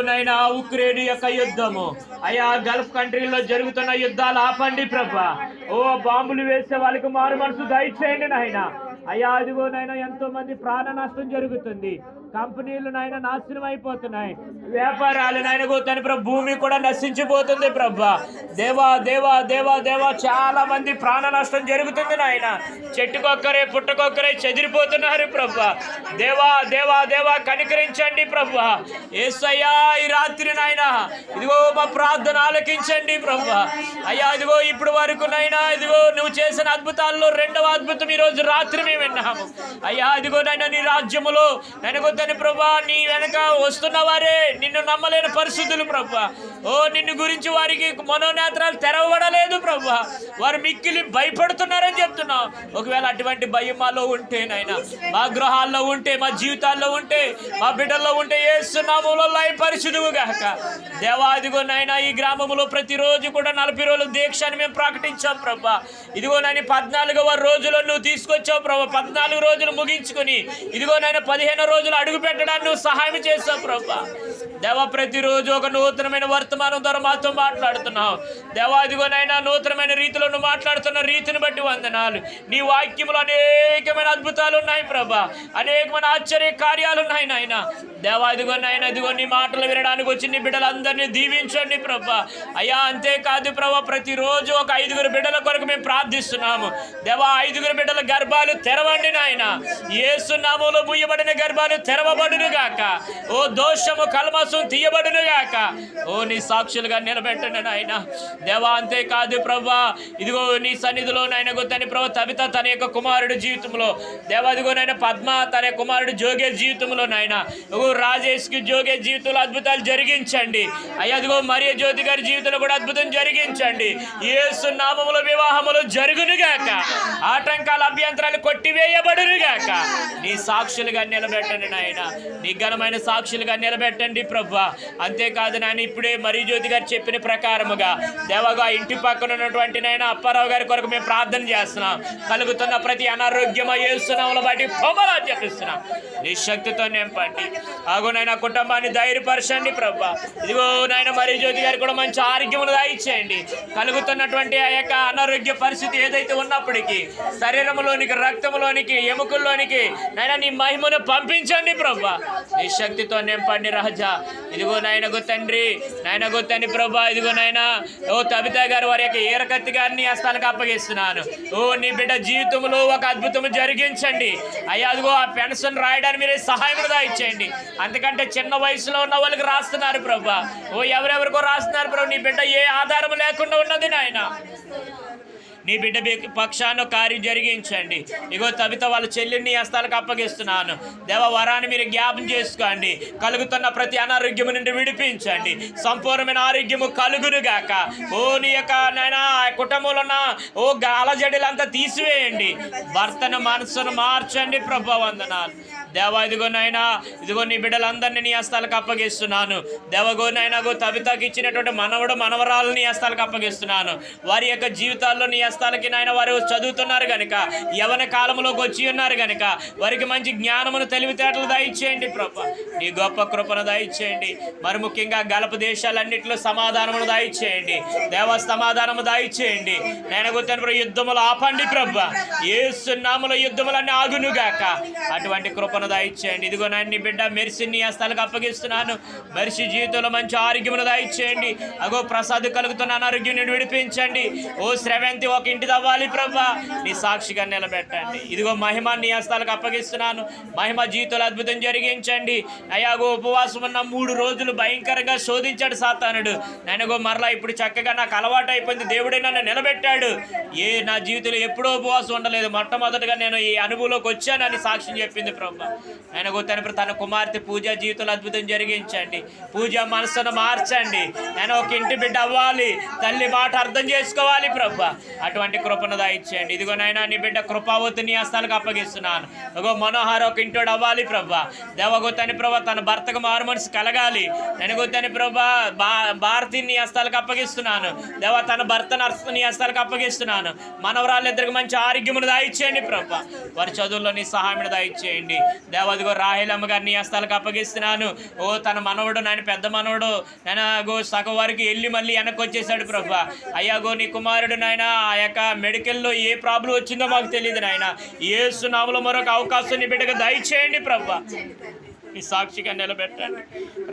నైనా ఉక్రెయిన్ యొక్క యుద్ధము, అయ్యా గల్ఫ్ కంట్రీలో జరుగుతున్న యుద్ధాలు ఆపండి ప్రభా. ఓ బాంబులు వేసే వాళ్ళకి మారు మనసు దయచేయండి నాయన. అయ్యా అదిగో నైనా ఎంతో మంది ప్రాణ నష్టం జరుగుతుంది, కంపెనీలు నాయన నాశనం అయిపోతున్నాయి, వ్యాపారాలు నాయన తన ప్రభు భూమి కూడా నశించిపోతుంది ప్రభా. దేవా దేవా దేవా దేవా చాలా మంది ప్రాణ నష్టం జరుగుతుంది నాయన. చెట్టుకొక్కరే పుట్టకొక్కరే చెదిరిపోతున్నారు ప్రభా. దేవా దేవా దేవా కనికరించండి ప్రభా. యేసయ్యా ఈ రాత్రి నాయన ఇదిగో మా ప్రార్థన ఆలకించండి ప్రభా. అయ్యా ఇదిగో ఇప్పుడు వరకు నైనా ఇదిగో నువ్వు చేసిన అద్భుతాల్లో రెండవ అద్భుతం ఈ రోజు రాత్రి మేము విన్నాము. అయ్యా ఇదిగో నైనా నీ రాజ్యములో ననగొద్దని ప్రభా నీ వెనక వస్తున్న వారే నిన్ను నమ్మలేని పరిస్థితులు ప్రభా. ఓ నిన్ను గురించి వారికి మనోనేత్రాలు తెరవబడలేదు ప్రభా. వారు మిక్కిలి భయపడుతున్నారని చెప్తున్నావు. ఒకవేళ అటువంటి భయం మాలో ఉంటే నైనా, మా గృహాల్లో ఉంటే, మా జీవితాల్లో ఉంటే, మా బిడ్డల్లో ఉంటే యేసు నామములో లయపరిచుదువు గాక. దేవా ఇదిగో నైనా ఈ గ్రామంలో ప్రతిరోజు కూడా 40 రోజుల దీక్ష అని మేము ప్రకటించాం ప్రభా. ఇదిగో నైనా 14వ రోజులో నువ్వు తీసుకొచ్చావు ప్రభా. 14 రోజులు ముగించుకొని ఇదిగో నైనా 15వ రోజులు అడుగు పెట్టడానికి నువ్వు సహాయం చేస్తావు ప్రభా. దేవా ప్రతిరోజు ఒక నూతనమైన వర్తమానం ద్వారా మాతో మాట్లాడుతున్నావు దేవా. ఇదిగోనైనా నూతనమైన రీతిలో నువ్వు మాట్లాడుతున్న రీతిని బట్టి వందనాలు. నీ వాక్యములు అనేకమైన అద్భుతాలు ఉన్నాయి ప్రభా, అనేకమైన ఆశ్చర్య కార్యాలు ఉన్నాయి నాయన. దేవా ఇదిగోనైనా ఇదిగో నీ మాటలు వినడానికి వచ్చి నీ బిడ్డలందరినీ దీవించండి ప్రభా. అయ్యా అంతేకాదు ప్రభా, ప్రతిరోజు ఒక 5గురు బిడ్డల కొరకు మేము ప్రార్థిస్తున్నాము దేవా. 5గురు బిడ్డల గర్భాలు తెరవండి నాయన. యేసు నామములో ముయ్యబడిన గర్భాలు తెరవబడును గాక. ఓ దోషము కల్మసు తీయబడును గాక. ఓ నీ సాక్షులుగా నిలబెట్టండి నాయన దేవా. అంతేకాదు ప్రభా ఇదిగో నీ సన్నిధిలో నాయన గొత్తని ప్రభా తబిత తన యొక్క కుమారుడు జీవితంలో దేవా ఇదిగో నాయన పద్మ తన కుమారుడు జోగే జీవితంలో నాయన రాజేష్కి జోగే జీవితంలో అద్భుతాలు జరిగించండి అయ్యా. అదిగో మరియ జ్యోతి గారి జీవితంలో కూడా అద్భుతం జరిగించండి. యేసు నామములో వివాహములు జరుగును గాక. ఆటంకాల అభ్యంతరాలు కొట్టివేయబడును గాక. నీ సాక్షులుగా నిలబెట్టండి నాయన. నీ ఘనమైన సాక్షులుగా నిలబెట్టండి ప్రభా. అంతేకాదు నాయన ఇప్పుడే మరి జ్యోతి గారు చెప్పిన ప్రకారముగా దేవగా ఇంటి పక్కన ఉన్నటువంటి నాయన అప్పారావు గారి కొరకు మేము ప్రార్థన చేస్తున్నాం. కలుగుతున్న ప్రతి అనారోగ్యమో యేసునామములో బట్టి పొమ్మలా చెప్పిస్తున్నాం. నీ శక్తితో నింపండి. ఆగో నాయన కుటుంబాన్ని ధైర్యపరచండి ప్రభా. ఇదిగో నాయన మరి జ్యోతి గారికి కూడా మంచి ఆరోగ్యమును దయచేయండి. కలుగుతున్నటువంటి ఆ యొక్క అనారోగ్య పరిస్థితి ఏదైతే ఉన్నప్పటికీ శరీరంలోనికి, రక్తంలోనికి, ఎముకల్లోనికి నాయన నీ మహిమను పంపించండి ప్రభా. నీ శక్తితో నింపండి రాజా. ఇదిగో నాయన తండ్రి నాయన తండ్రి ప్రభా. ఇదిగో నాయన ఓ తబిత గారు వారి యొక్క ఈరకత్తి గారిని హస్తాలకు అప్పగిస్తున్నాను. ఓ నీ బిడ్డ జీవితంలో ఒక అద్భుతం జరిగించండి అయ్యా. అదిగో ఆ పెన్షన్ రాయడానికి మీరే సహాయం ఇచ్చేయండి. అందుకంటే చిన్న వయసులో ఉన్న వాళ్ళకి రాస్తున్నారు ప్రభా. ఓ ఎవరెవరికో రాస్తున్నారు ప్రభు. నీ బిడ్డ ఏ ఆధారం లేకుండా ఉన్నది నాయన. నీ బిడ్డ పక్షాన కార్యం జరిగించండి. ఇగో తబిత వాళ్ళ చెల్లిని హస్తాలకు అప్పగిస్తున్నాను దేవ. వరాన్ని మీరు జ్ఞాపం చేసుకోండి. కలుగుతున్న ప్రతి అనారోగ్యము నుండి విడిపించండి. సంపూర్ణమైన ఆరోగ్యము కలుగునుగాక. ఓ నీ యొక్క నాయన కుటుంబంలో ఉన్న ఓ అలజడులంతా తీసివేయండి. భర్తను మనసును మార్చండి ప్రభా. వందనాలు దేవా. ఇదిగో నాయనా ఇదిగో నీ బిడ్డలందరినీ నీ హస్తాలకు అప్పగిస్తున్నాను దేవగో నాయన. తబితకి ఇచ్చినటువంటి మనవడు మనవరాలని హస్తాలకు అప్పగిస్తున్నాను. వారి యొక్క జీవితాల్లో నీ హస్తాలకి నాయన వారు చదువుతున్నారు కనుక, యవన కాలంలోకి వచ్చి ఉన్నారు కనుక వారికి మంచి జ్ఞానమును తెలివితేటలు దయచేయండి ప్రభా. నీ గొప్ప కృపను దయచేయండి. మరి ముఖ్యంగా గల్ఫ్ దేశాలన్నింటిలో సమాధానమును దయచేయండి దేవ. సమాధానము దయచేయండి నేను గుర్తు యుద్ధములు ఆపండి ప్రభా. యేసు నామములో యుద్ధములన్నీ ఆగునుగాక. అటువంటి కృపను దయచేయండి. ఇదిగో నాయన బిడ్డ మెర్సిని హస్తాలకు అప్పగిస్తున్నాను. మెర్సి జీవితంలో మంచి ఆరోగ్యమును దయచేయండి. అగో ప్రసాద్ కలుగుతున్న అనారోగ్యం నుండి విడిపించండి. ఓ శ్రవంతి ఒక ఇంటి తవ్వాలి ప్రభా. నీ సాక్షిగా నిలబెట్టండి. ఇదిగో మహిమ నీ హస్తాలకు అప్పగిస్తున్నాను. మహిమ జీవితంలో అద్భుతం జరిగించండి అయ్యాగో. ఉపవాసం ఉన్న 3 రోజులు భయంకరంగా శోధించాడు సాతానుడు. నేనగో మరలా ఇప్పుడు చక్కగా నాకు అలవాటు అయిపోయింది. దేవుడే నన్ను నిలబెట్టాడు. నా జీవితంలో ఎప్పుడో ఉపవాసం ఉండలేదు. మొట్టమొదటిగా నేను ఈ అనుభవంలోకి వచ్చానని సాక్ష్యం చెప్పింది ప్రభా. ఆయన తన కుమార్తె పూజ జీవితంలో అద్భుతం జరిగించండి. పూజ మనసును మార్చండి. నేను ఒక ఇంటి బిడ్డ అవ్వాలి. తల్లి మాట అర్థం చేసుకోవాలి ప్రభా. అటువంటి కృపను దయచేయండి. ఇదిగో నాయన నీ బిడ్డ కృపావతి నీ హస్తాలకు అప్పగిస్తున్నాను. ఇగో మనోహర్ ఒక ఇంటోడు అవ్వాలి ప్రభా. దేవగొత్తని ప్రభా తన భర్తకు మారు మనసు కలగాలి. నెనగొత్తని ప్రభా భారతిని నీ హస్తాలకు అప్పగిస్తున్నాను దేవ. తన భర్త నీ హస్తాలకు అప్పగిస్తున్నాను. మనవరాళ్ళిద్దరికి మంచి ఆరోగ్యమును దయచేయండి ప్రభా. వారి చదువుల్లో నీ సహాయం దయచేయండి. దేవదిగో రాహేలమ్మ గారిని నీ హస్తాలకు అప్పగిస్తున్నాను. ఓ తన మనవడు నాయన, పెద్ద మనవడు నాయన గో సగం వరకు వెళ్ళి మళ్ళీ వెనక్కి వచ్చేసాడు ప్రభా. అయ్యాగో నీ కుమారుడు నాయన ఆ యొక్క మెడికల్లో ఏ ప్రాబ్లం వచ్చిందో మాకు తెలియదు నాయన. యేసు నామములో మరొక అవకాశం నీ బిడ్డకు దయచేయండి ప్రభా. నీ సాక్షిగా నిలబెట్టండి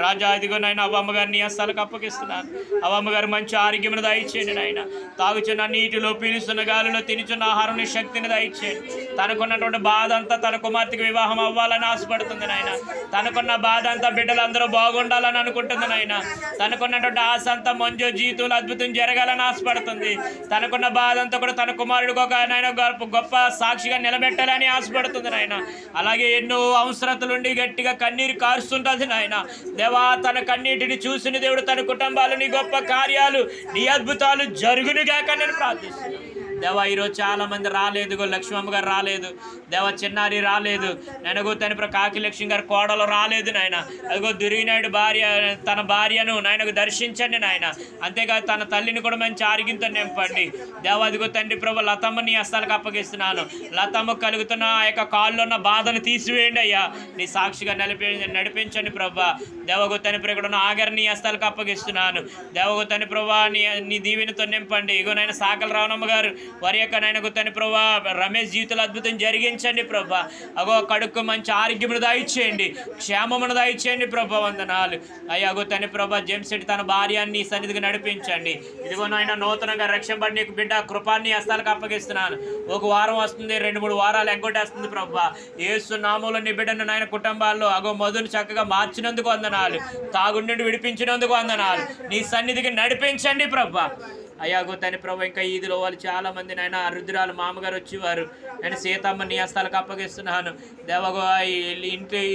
రాజా. ఇదిగో నాయన అవ్వమ్మ గారిని హస్తాలకు అప్పగిస్తున్నాను. అవ్వమ్మ గారు మంచి ఆరోగ్యమును దయచేయండి నాయన. తాగుచున్న నీటిలో, పీలుస్తున్న గాలిలో, తినుచున్న ఆహారం శక్తిని దయచేయండి. తనకున్నటువంటి బాధ అంతా తన కుమార్తెకి వివాహం అవ్వాలని ఆశపడుతుంది నాయన. తనకున్న బాధ అంతా బిడ్డలందరూ బాగుండాలని అనుకుంటుంది నాయన. తనకున్నటువంటి ఆశ అంతా మంజు జీవితంలో అద్భుతం జరగాలని ఆశపడుతుంది. తనకున్న బాధ అంతా కూడా తన కుమారుడికి ఒక నాయన గొప్ప సాక్షిగా నిలబెట్టాలని ఆశపడుతుంది నాయన. అలాగే ఎన్నో అవసరతలుండి గట్టిగా కన్నీరు కారుస్తుంటుంది నాయన. దేవా తన కన్నీటిని చూసిన దేవుడు తన కుటుంబాలు నీ గొప్ప కార్యాలు, నీ అద్భుతాలు జరుగునుగాక నేను ప్రార్థిస్తున్నాను. దేవా ఈరోజు చాలా మంది రాలేదు. లక్ష్మమ్మ గారు రాలేదు. దేవ చిన్నారి రాలేదు. నేనగో తన కాకి లక్ష్మి గారు కోడలు రాలేదు నాయన. అదిగో దుర్గినాయుడు భార్య, తన భార్యను నాయనకు దర్శించండి నాయన. అంతేకాదు తన తల్లిని కూడా మంచి ఆరోగ్యంతో నింపండి దేవ. అదిగో తండ్రి ప్రభు లతమ్మ నీ హస్తాలకు అప్పగిస్తున్నాను. లతమ్మ కలుగుతున్న ఆ యొక్క కాళ్ళు ఉన్న బాధను తీసివేయండి అయ్యా. నీ సాక్షిగా నడిపించండి ప్రభా. దేవగో తని ఇక్కడ ఉన్న ఆగర్ నీ హస్తాలకు అప్పగిస్తున్నాను. దేవగో తని ప్రభా నీ దీవెనతో నింపండి. ఇగో నాయన సాకల రావణమ్మ గారు వారి యొక్క నాయన గుర్తని ప్రభా రమేష్ జీవితంలో అద్భుతం జరిగించండి ప్రభా. అగో కడుక్కు మంచి ఆరోగ్యమును దయచేయండి, క్షేమమును దయచేయండి ప్రభా. వందనాలు అయ్యా. అగో తని ప్రభా జేమ్స్ రెడ్డి తన భార్యాన్ని సన్నిధికి నడిపించండి. ఇదిగో నాయన నూతనంగా రక్షణబడి నీకు బిడ్డ కృపాన్ని హస్తాలకు అప్పగిస్తున్నాను. ఒక వారం వస్తుంది, 2-3 వారాలు ఎగ్గొట్టేస్తుంది ప్రభా. యేసు నామములో నీ బిడ్డను నాయన కుటుంబాల్లో అగో మధును చక్కగా మార్చినందుకు వందనాలు. తాగుడు నుండి విడిపించినందుకు వందనాలు. నీ సన్నిధికి నడిపించండి ప్రభా. అయ్యాగో తని ప్రభు ఇంకా ఈదిలో వాళ్ళు చాలామంది నాయన రుద్రాలు మామగారు వచ్చేవారు. నేను సీతమ్మ నీ హస్తాలకు అప్పగిస్తున్నాను. దేవగో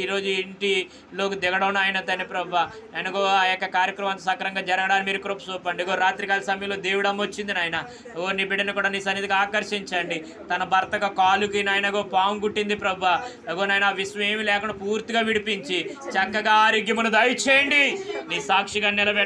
ఈరోజు ఇంటిలోకి దిగడం ఆయన తని ప్రభా. నేనుగో ఆ యొక్క కార్యక్రమం సక్రంగా జరగడానికి మీరు కృప చూపండి. ఇగో రాత్రికాల సమయంలో దేవుడమ్మ వచ్చింది నాయన. ఓ నీ బిడ్డను కూడా నీ సన్నిధికి ఆకర్షించండి. తన భర్తగా కాలుకి నాయనగో పాము కుట్టింది ప్రభా. అగో నాయన విశ్వం ఏమి లేకుండా పూర్తిగా విడిపించి చక్కగా ఆరోగ్యమును దయచేయండి. నీ సాక్షిగా నిలబెట్ట